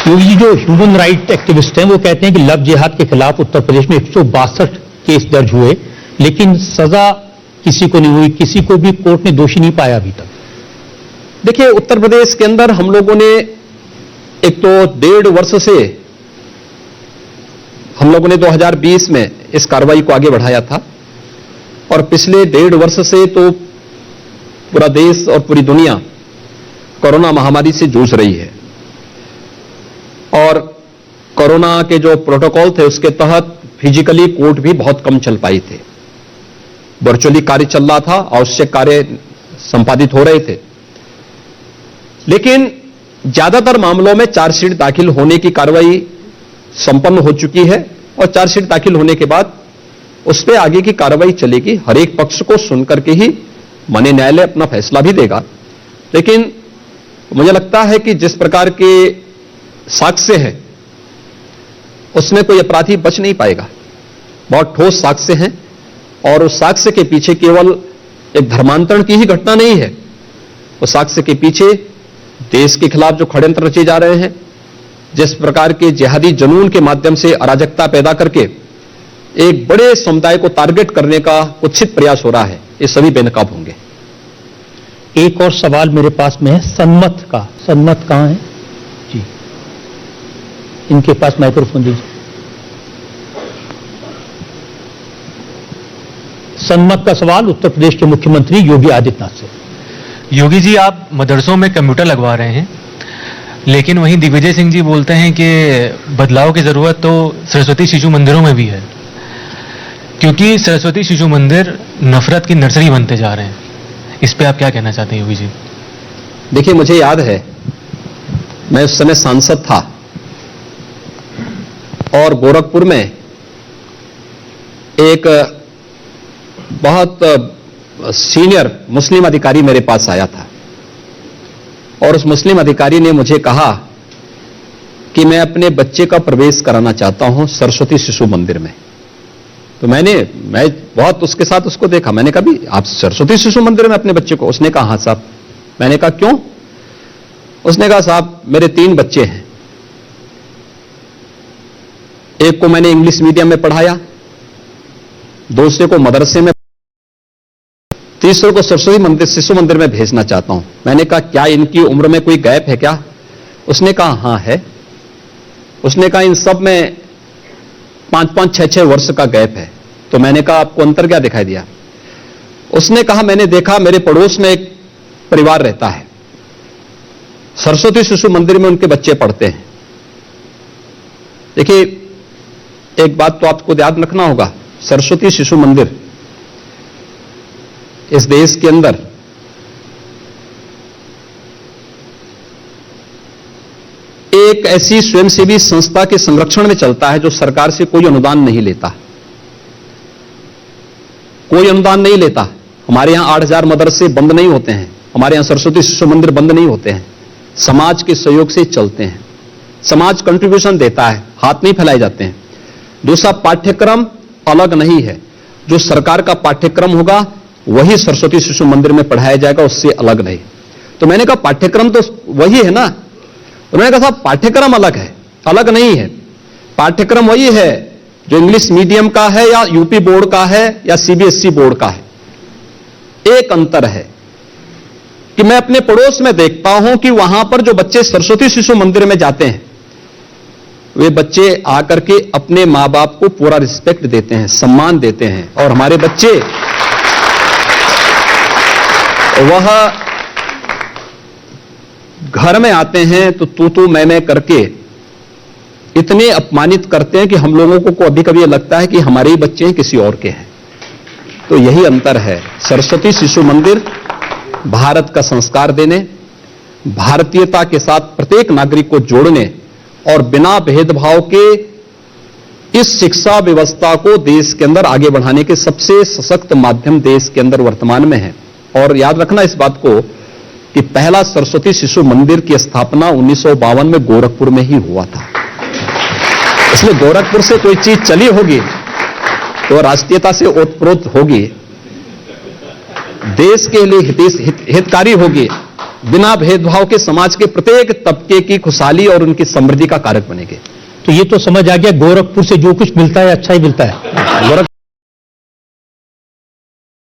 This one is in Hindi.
योगी जी, जो ह्यूमन राइट एक्टिविस्ट हैं वो कहते हैं कि लव जिहाद के खिलाफ उत्तर प्रदेश में 162 केस दर्ज हुए, लेकिन सजा किसी को नहीं हुई, किसी को भी कोर्ट ने दोषी नहीं पाया अभी तक। देखिए, उत्तर प्रदेश के अंदर हम लोगों ने एक तो 1.5 वर्ष से हम लोगों ने 2020 में इस कार्रवाई को आगे बढ़ाया था और पिछले 1.5 वर्ष से तो पूरा देश और पूरी दुनिया कोरोना महामारी से जूझ रही है और कोरोना के जो प्रोटोकॉल थे उसके तहत फिजिकली कोर्ट भी बहुत कम चल पाई थे। वर्चुअली कार्य चल रहा था, आवश्यक कार्य संपादित हो रहे थे, लेकिन ज्यादातर मामलों में चार्जशीट दाखिल होने की कार्रवाई संपन्न हो चुकी है और चार्जशीट दाखिल होने के बाद उस पर आगे की कार्रवाई चलेगी। हर एक पक्ष को सुनकर के ही माननीय न्यायालय अपना फैसला भी देगा। लेकिन मुझे लगता है कि जिस प्रकार के साक्ष्य है उसमें कोई अपराधी बच नहीं पाएगा। बहुत ठोस साक्ष्य हैं और उस साक्ष्य के पीछे केवल एक धर्मांतरण की ही घटना नहीं है, उस साक्ष्य के पीछे देश के खिलाफ जो षड्यंत्र रचे जा रहे हैं, जिस प्रकार के जिहादी जुनून के माध्यम से अराजकता पैदा करके एक बड़े समुदाय को टारगेट करने का कुत्सित प्रयास हो रहा है, ये सभी बेनकाब होंगे। एक और सवाल मेरे पास में है सन्मत का। सन्मत कहां है जी? इनके पास माइक्रोफोन दीजिए। सन्मत का सवाल उत्तर प्रदेश के मुख्यमंत्री योगी आदित्यनाथ से। योगी जी, आप मदरसों में कंप्यूटर लगवा रहे हैं, लेकिन वहीं दिग्विजय सिंह जी बोलते हैं कि बदलाव की जरूरत तो सरस्वती शिशु मंदिरों में भी है, क्योंकि सरस्वती शिशु मंदिर नफरत की नर्सरी बनते जा रहे हैं। इस पे आप क्या कहना चाहते हैं योगी जी? देखिए, मुझे याद है मैं उस समय सांसद था और गोरखपुर में एक बहुत सीनियर मुस्लिम अधिकारी मेरे पास आया था और उस मुस्लिम अधिकारी ने मुझे कहा कि मैं अपने बच्चे का प्रवेश कराना चाहता हूं सरस्वती शिशु मंदिर में। तो मैं बहुत उसके साथ उसको देखा। मैंने कहा, भी आप सरस्वती शिशु मंदिर में अपने बच्चे को? उसने कहा, हाँ साहब। मैंने कहा, क्यों? उसने कहा, साहब मेरे 3 बच्चे हैं, एक को मैंने इंग्लिश मीडियम में पढ़ाया, दूसरे को मदरसे में, तीसरे को सरस्वती मंदिर शिशु मंदिर में भेजना चाहता हूं। मैंने कहा, क्या इनकी उम्र में कोई गैप है क्या? उसने कहा, हां है। उसने कहा, इन सब में 5-5, 6-6 वर्ष का गैप है। तो मैंने कहा, आपको अंतर क्या दिखाई दिया? उसने कहा, मैंने देखा मेरे पड़ोस में एक परिवार रहता है, सरस्वती शिशु मंदिर में उनके बच्चे पढ़ते हैं। देखिए, एक बात तो आपको याद रखना होगा, सरस्वती शिशु मंदिर इस देश के अंदर एक ऐसी स्वयंसेवी संस्था के संरक्षण में चलता है जो सरकार से कोई अनुदान नहीं लेता, कोई अनुदान नहीं लेता। हमारे यहां 8000 मदरसे बंद नहीं होते हैं, हमारे यहां सरस्वती शिशु मंदिर बंद नहीं होते हैं, समाज के सहयोग से चलते हैं। समाज कंट्रीब्यूशन देता है, हाथ नहीं फैलाए जाते हैं। दूसरा, पाठ्यक्रम अलग नहीं है, जो सरकार का पाठ्यक्रम होगा वही सरस्वती शिशु मंदिर में पढ़ाया जाएगा, उससे अलग नहीं। तो मैंने कहा, पाठ्यक्रम तो वही है ना? उन्होंने कहा, साहब पाठ्यक्रम अलग है, अलग नहीं है। पाठ्यक्रम वही है जो इंग्लिश मीडियम का है या यूपी बोर्ड का है या सीबीएसई बोर्ड का है। एक अंतर है कि मैं अपने पड़ोस में देखता हूं कि वहां पर जो बच्चे सरस्वती शिशु मंदिर में जाते हैं, वे बच्चे आकर के अपने मां बाप को पूरा रिस्पेक्ट देते हैं, सम्मान देते हैं। और हमारे बच्चे वह घर में आते हैं तो तू मैं करके इतने अपमानित करते हैं कि हम लोगों को कभी कभी लगता है कि हमारे ही बच्चे हैं, किसी और के हैं। तो यही अंतर है। सरस्वती शिशु मंदिर भारत का संस्कार देने, भारतीयता के साथ प्रत्येक नागरिक को जोड़ने और बिना भेदभाव के इस शिक्षा व्यवस्था को देश के अंदर आगे बढ़ाने के सबसे सशक्त माध्यम देश के अंदर वर्तमान में है। और याद रखना इस बात को कि पहला सरस्वती शिशु मंदिर की स्थापना 1952 में गोरखपुर में ही हुआ था। इसलिए गोरखपुर से कोई चीज चली होगी तो राष्ट्रीयता से ओतप्रोत होगी, देश के लिए हितकारी होगी, बिना भेदभाव के समाज के प्रत्येक तबके की खुशहाली और उनकी समृद्धि का कारक बनेंगे। तो ये तो समझ आ गया, गोरखपुर से जो कुछ मिलता है अच्छा ही मिलता है। गोरख